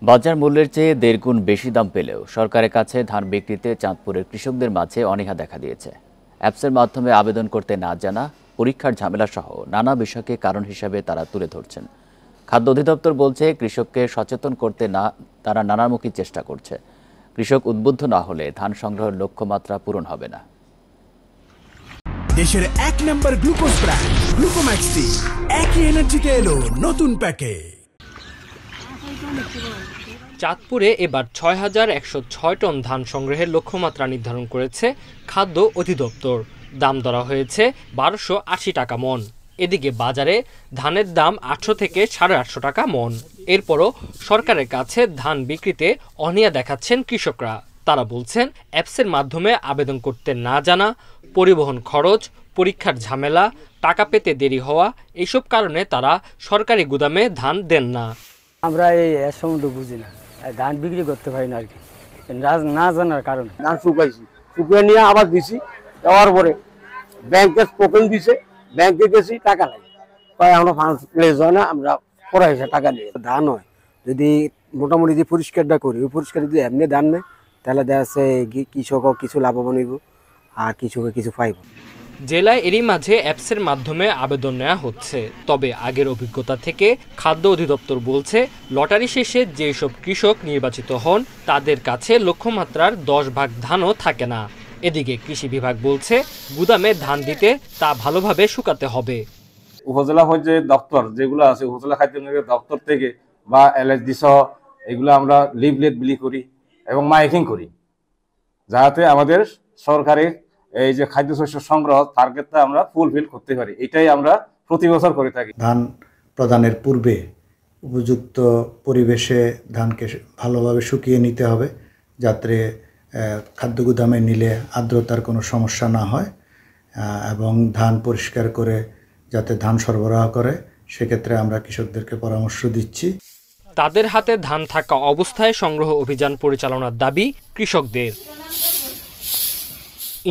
বাজার মূল্যের চেয়ে ১.৫ গুণ বেশি দাম পেলেও সরকারের কাছে ধান বিক্রিতে চাঁদপুরের কৃষকদের মাঝে অনীহা দেখা দিয়েছে। অ্যাপসের মাধ্যমে আবেদন করতে না জানা, পরীক্ষার ঝামেলাসহ নানা বিষয়কে কারণ হিসেবে তারা তুলে ধরছেন। খাদ্য অধিদপ্তর বলছে, কৃষককে সচেতন করতে তারা নানামুখী চেষ্টা করছে। কৃষক উদ্বুদ্ধ না হলে ধান সংগ্রহের লক্ষ্যমাত্রা পূরণ হবে না। দেশের ১ নম্বর গ্লুকোজ ব্র্যান্ড গ্লুকোম্যাক্স টি একই এনার্জিতে এলো নতুন প্যাকে। চাঁদপুরে এবার ৬,১০৬ টন ধান সংগ্রহের লক্ষ্যমাত্রা নির্ধারণ করেছে খাদ্য অধিদপ্তর। দাম ধরা হয়েছে ১২৮০ টাকা মন। এদিকে বাজারে ধানের দাম ৮০০ থেকে ৮৫০ টাকা মন। এরপরও সরকারের কাছে ধান বিক্রিতে অনীহা দেখাচ্ছেন কৃষকরা। তারা বলছেন, অ্যাপসের মাধ্যমে আবেদন করতে না জানা, পরিবহন খরচ, পরীক্ষার ঝামেলা, টাকা পেতে দেরি হওয়া, এইসব কারণে তারা সরকারি গুদামে ধান দেন না। আমরা এই সম্বন্ধে বুঝি না, ধান বিক্রি করতে পারি না আর কি, না জানার কারণে। ধান শুকাইছি, শুকিয়ে নিয়ে আবার দিছি, দেওয়ার পরে ব্যাংকে স্পোকেন দিছে, ব্যাংকে গেছি, টাকা নাই, আমরা ফান্ড প্লেস হয় না, আমরা পড়া হিসেবে টাকা নিয়ে ধান হয়। যদি মোটামুটি যে পরিষ্কারটা করি, ওই পরিষ্কার যদি এমনি ধান নেই, তাহলে দেখা যাচ্ছে কৃষকও কিছু লাভবান হইব আর কৃষকে কিছু পাইব। জেলায় এরই মাঝে অ্যাপসের মাধ্যমে আবেদন নেওয়া হচ্ছে। তবে আগের অভিজ্ঞতা থেকে খাদ্য অধিদপ্তর বলছে, লটারি শেষে যেসব কৃষক নির্বাচিত হন তাদের কাছে লক্ষ্যমাত্রার ১০ ভাগ ধানও থাকে না। এদিকে কৃষি বিভাগ বলছে, গুদামে ধান দিতে তা ভালোভাবে শুকাতে হবে। উপজেলা পর্যায়ে দপ্তর যেগুলো আছে, উপজেলা খাদ্য দপ্তর থেকে বা এলএসডি সহ এগুলো আমরা লিফলেট বিলি করি এবং মাইকিং করি, যাতে আমাদের সরকারি এই যে খাদ্যশস্য সংগ্রহ টার্গেটটা আমরা ফুলফিল করতে পারি। এটাই আমরা প্রতি বছর করে থাকি। ধান প্রদানের পূর্বে উপযুক্ত পরিবেশে ধানকে ভালোভাবে শুকিয়ে নিতে হবে, যাতে খাদ্য গুদামে নিলে আর্দ্রতার কোনো সমস্যা না হয়, এবং ধান পরিষ্কার করে যাতে ধান সরবরাহ করে, সেক্ষেত্রে আমরা কৃষকদেরকে পরামর্শ দিচ্ছি। তাদের হাতে ধান থাকা অবস্থায় সংগ্রহ অভিযান পরিচালনার দাবি কৃষকদের।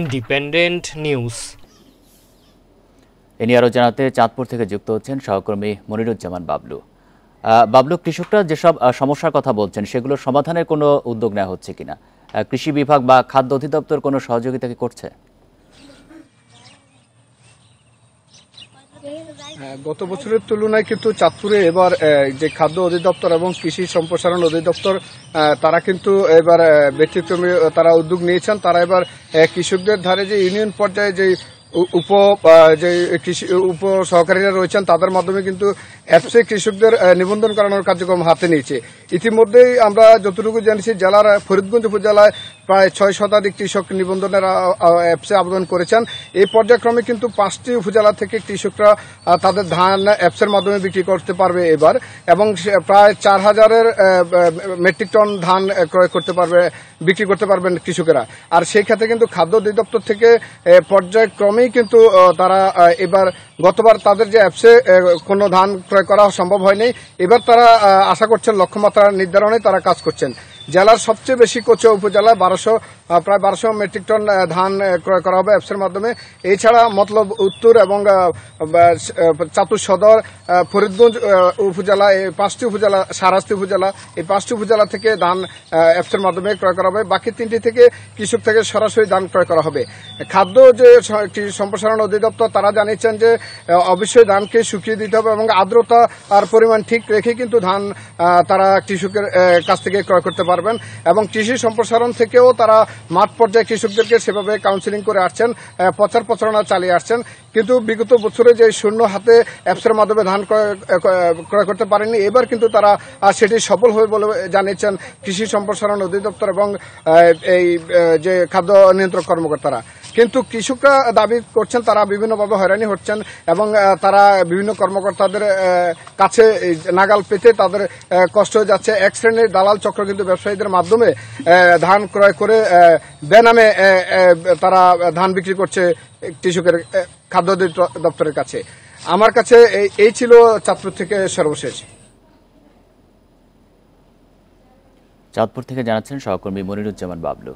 Independent news. এ নিয়ে আরও জানাতে চাঁদপুর থেকে যুক্ত হচ্ছেন সহকর্মী মনিরুজ্জামান বাবলু। বাবলু, কৃষকরা যেসব সমস্যার কথা বলছেন সেগুলোর সমাধানের কোনো উদ্যোগ নেওয়া হচ্ছে কিনা? কৃষি বিভাগ বা খাদ্য অধিদপ্তর কোনো সহযোগিতা কি করছে? গত বছরের তুলনায় কিন্তু চাঁদপুরে এবার যে খাদ্য অধিদপ্তর এবং কৃষি সম্প্রসারণ অধিদপ্তর তারা কিন্তু এবার ব্যতিক্রমী তারা উদ্যোগ নিয়েছেন। তারা এবার কৃষকদের ধারে যে ইউনিয়ন পর্যায়ে যে কৃষি উপ সহকারীরা রয়েছেন তাদের মাধ্যমে কিন্তু অ্যাপসে কৃষকদের নিবন্ধন করানোর কার্যক্রম হাতে নিয়েছে। ইতিমধ্যেই আমরা যতটুকু জানিছি, জেলার ফরিদগঞ্জ উপজেলায় প্রায় ৬ শতাধিক কৃষক নিবন্ধনের অ্যাপসে আবেদন করেছেন। এই পর্যায়ক্রমে কিন্তু ৫টি উপজেলা থেকে কৃষকরা তাদের ধান অ্যাপসের মাধ্যমে বিক্রি করতে পারবে এবার, এবং প্রায় ৪,০০০ মেট্রিক টন ধান বিক্রি করতে পারবেন কৃষকেরা। আর সেই ক্ষেত্রে কিন্তু খাদ্য অধিদপ্তর থেকে পর্যায়ক্রমেই কিন্তু তারা এবার, গতবার তাদের যে অ্যাপসে কোনো ধান ক্রয় করা সম্ভব হয়নি, এবার তারা আশা করছেন লক্ষ্যমাত্রা নির্ধারণে তারা কাজ করছেন। জেলার সবচেয়ে বেশি কোচা উপজেলায় প্রায় ১২০০ মেট্রিক টন ধান ক্রয় করা হবে অ্যাপসের মাধ্যমে। এছাড়া মতলব উত্তর এবং চাঁদপুর সদর, ফরিদগঞ্জ উপজেলা, এই 5টি উপজেলা, শাহরাস্তি উপজেলা, এই 5টি উপজেলা থেকে ধান অ্যাপসের মাধ্যমে ক্রয় করা হবে। বাকি 3টি থেকে কৃষক থেকে সরাসরি ধান ক্রয় করা হবে। খাদ্য যে সম্প্রসারণ অধিদপ্তর তারা জানিয়েছেন যে অবশ্যই ধানকে শুকিয়ে দিতে হবে এবং আর্দ্রতা আর পরিমাণ ঠিক রেখে কিন্তু ধান তারা কৃষকের কাছ থেকে ক্রয় করতে পারবেন। এবং কৃষি সম্প্রসারণ থেকেও তারা মাঠ পর্যায়ে কৃষকদেরকে সেভাবে কাউন্সিলিং করে আসছেন, প্রচার প্রচারণা চালিয়ে আসছেন। কিন্তু বিগত বছরে যে শূন্য হাতে অ্যাপসের মাধ্যমে ধান ক্রয় করতে পারেননি, এবার কিন্তু তারা সেটি সফল হবে বলে জানিয়েছেন কৃষি সম্প্রসারণ অধিদপ্তর এবং এই যে খাদ্য নিয়ন্ত্রক কর্মকর্তারা। কিন্তু কৃষকরা দাবি করছেন তারা বিভিন্নভাবে হয়রানি হচ্ছেন এবং তারা বিভিন্ন কর্মকর্তাদের কাছে নাগাল পেতে তাদের কষ্ট হয়ে যাচ্ছে। এক শ্রেণীর দালাল চক্র কিন্তু ব্যবসায়ীদের মাধ্যমে ধান ক্রয় করে বেনামে তারা ধান বিক্রি করছে কৃষকের খাদ্য দপ্তরের কাছে। আমার কাছে এই ছিল চাঁদপুর থেকে সর্বশেষ। চাঁদপুর থেকে জানাচ্ছেন সহকর্মী মনিরুজ্জামান বাবলু।